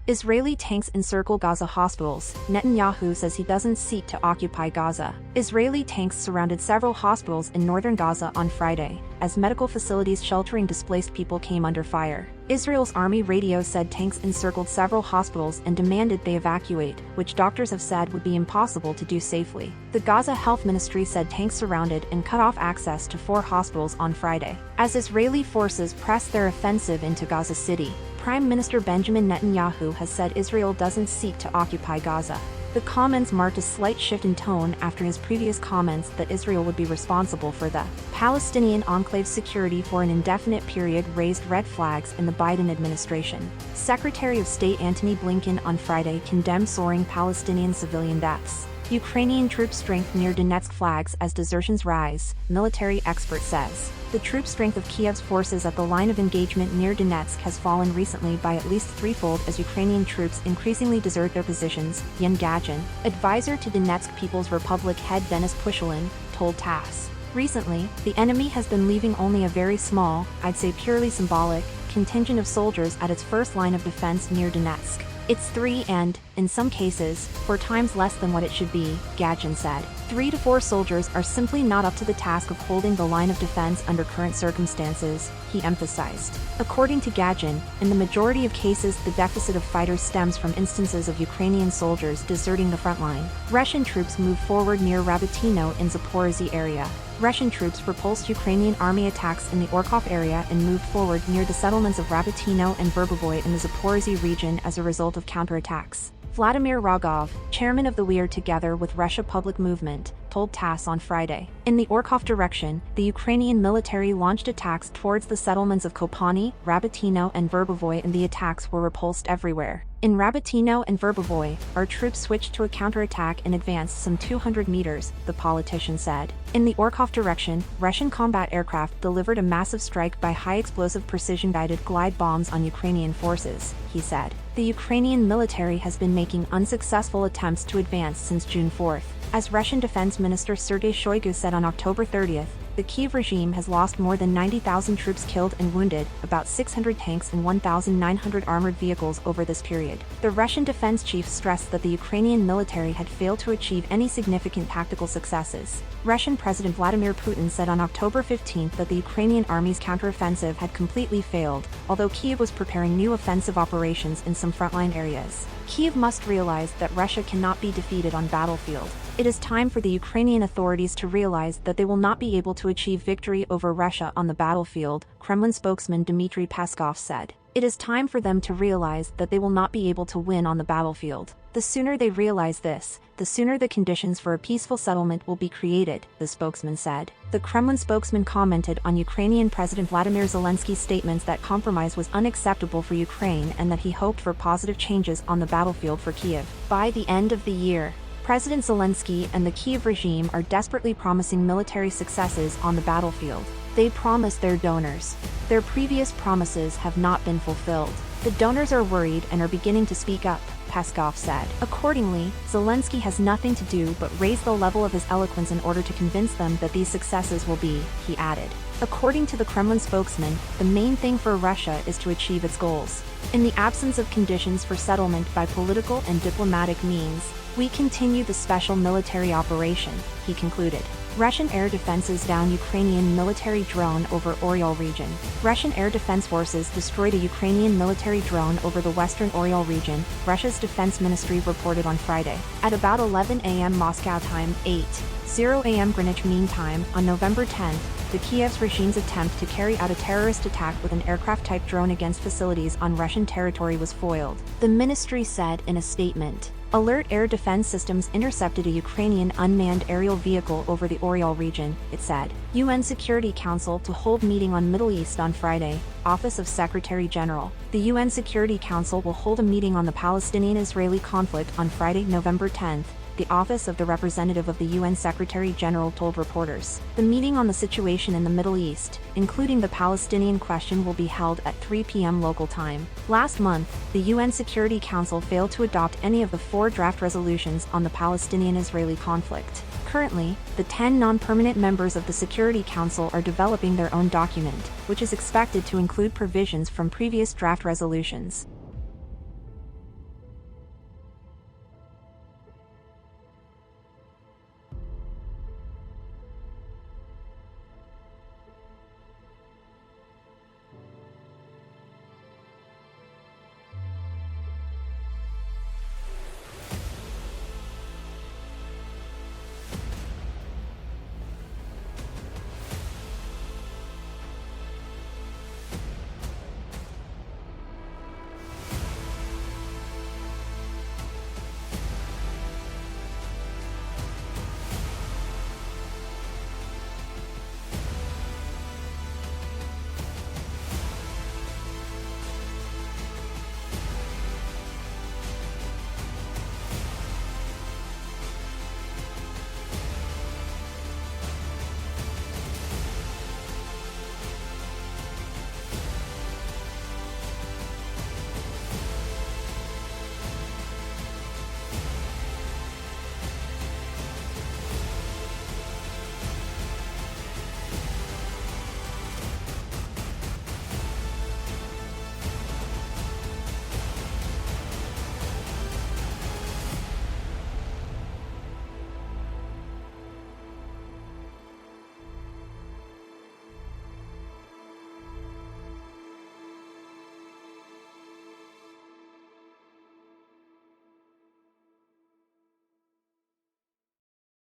Israeli tanks encircle Gaza hospitals. Netanyahu says he doesn't seek to occupy Gaza. Israeli tanks surrounded several hospitals in northern Gaza on Friday, as medical facilities sheltering displaced people came under fire. Israel's army radio said tanks encircled several hospitals and demanded they evacuate, which doctors have said would be impossible to do safely. The Gaza Health Ministry said tanks surrounded and cut off access to 4 hospitals on Friday. As Israeli forces press their offensive into Gaza City, Prime Minister Benjamin Netanyahu has said Israel doesn't seek to occupy Gaza. The comments marked a slight shift in tone after his previous comments that Israel would be responsible for the Palestinian enclave's security for an indefinite period raised red flags in the Biden administration. Secretary of State Antony Blinken on Friday condemned soaring Palestinian civilian deaths. Ukrainian troop strength near Donetsk flags as desertions rise, military expert says. The troop strength of Kiev's forces at the line of engagement near Donetsk has fallen recently by at least threefold as Ukrainian troops increasingly desert their positions, Yen Gagin, advisor to Donetsk People's Republic head Denis Pushilin, told TASS. Recently, the enemy has been leaving only a very small, I'd say purely symbolic, contingent of soldiers at its first line of defense near Donetsk. It's 3 and, in some cases, 4 times less than what it should be, Gagin said. 3 to 4 soldiers are simply not up to the task of holding the line of defense under current circumstances, he emphasized. According to Gagin, in the majority of cases the deficit of fighters stems from instances of Ukrainian soldiers deserting the front line. Russian troops moved forward near Rabotino in Zaporozhye area. Russian troops repulsed Ukrainian army attacks in the Orekhov area and moved forward near the settlements of Rabotino and Verbovoye in the Zaporozhye region as a result of counterattacks. Vladimir Rogov, chairman of the We Are Together with Russia Public Movement, told TASS on Friday. In the Orekhov direction, the Ukrainian military launched attacks towards the settlements of Kopani, Rabotino and Verbovoye, and the attacks were repulsed everywhere. In Rabotino and Verbovoye, our troops switched to a counterattack and advanced some 200 meters, the politician said. In the Orekhov direction, Russian combat aircraft delivered a massive strike by high-explosive precision-guided glide bombs on Ukrainian forces, he said. The Ukrainian military has been making unsuccessful attempts to advance since June 4. As Russian Defense Minister Sergei Shoigu said on October 30, the Kyiv regime has lost more than 90,000 troops killed and wounded, about 600 tanks and 1,900 armored vehicles over this period. The Russian defense chief stressed that the Ukrainian military had failed to achieve any significant tactical successes. Russian President Vladimir Putin said on October 15 that the Ukrainian army's counteroffensive had completely failed, although Kyiv was preparing new offensive operations in some frontline areas. Kyiv must realize that Russia cannot be defeated on battlefield. It is time for the Ukrainian authorities to realize that they will not be able to achieve victory over Russia on the battlefield, Kremlin spokesman Dmitry Peskov said. It is time for them to realize that they will not be able to win on the battlefield. The sooner they realize this, the sooner the conditions for a peaceful settlement will be created, the spokesman said. The Kremlin spokesman commented on Ukrainian President Vladimir Zelensky's statements that compromise was unacceptable for Ukraine and that he hoped for positive changes on the battlefield for Kyiv. By the end of the year, President Zelensky and the Kyiv regime are desperately promising military successes on the battlefield. They promised their donors. Their previous promises have not been fulfilled. The donors are worried and are beginning to speak up, Peskov said. Accordingly, Zelensky has nothing to do but raise the level of his eloquence in order to convince them that these successes will be, he added. According to the Kremlin spokesman, the main thing for Russia is to achieve its goals. In the absence of conditions for settlement by political and diplomatic means, we continue the special military operation, he concluded. Russian air defenses down Ukrainian military drone over Orekhov region. Russian air defense forces destroyed a Ukrainian military drone over the western Orekhov region, Russia's defense ministry reported on Friday. At about 11 a.m. Moscow time, 8:00 a.m. Greenwich Mean Time, on November 10, the Kiev's regime's attempt to carry out a terrorist attack with an aircraft-type drone against facilities on Russian territory was foiled. The ministry said in a statement. Alert air defense systems intercepted a Ukrainian unmanned aerial vehicle over the Orekhov region, it said. UN Security Council to hold meeting on Middle East on Friday, Office of Secretary General. The UN Security Council will hold a meeting on the Palestinian-Israeli conflict on Friday, November 10, the Office of the Representative of the UN Secretary General told reporters. The meeting on the situation in the Middle East, including the Palestinian question, will be held at 3 p.m. local time. Last month, the UN Security Council failed to adopt any of the 4 draft resolutions on the Palestinian-Israeli conflict. Currently, the 10 non-permanent members of the Security Council are developing their own document, which is expected to include provisions from previous draft resolutions.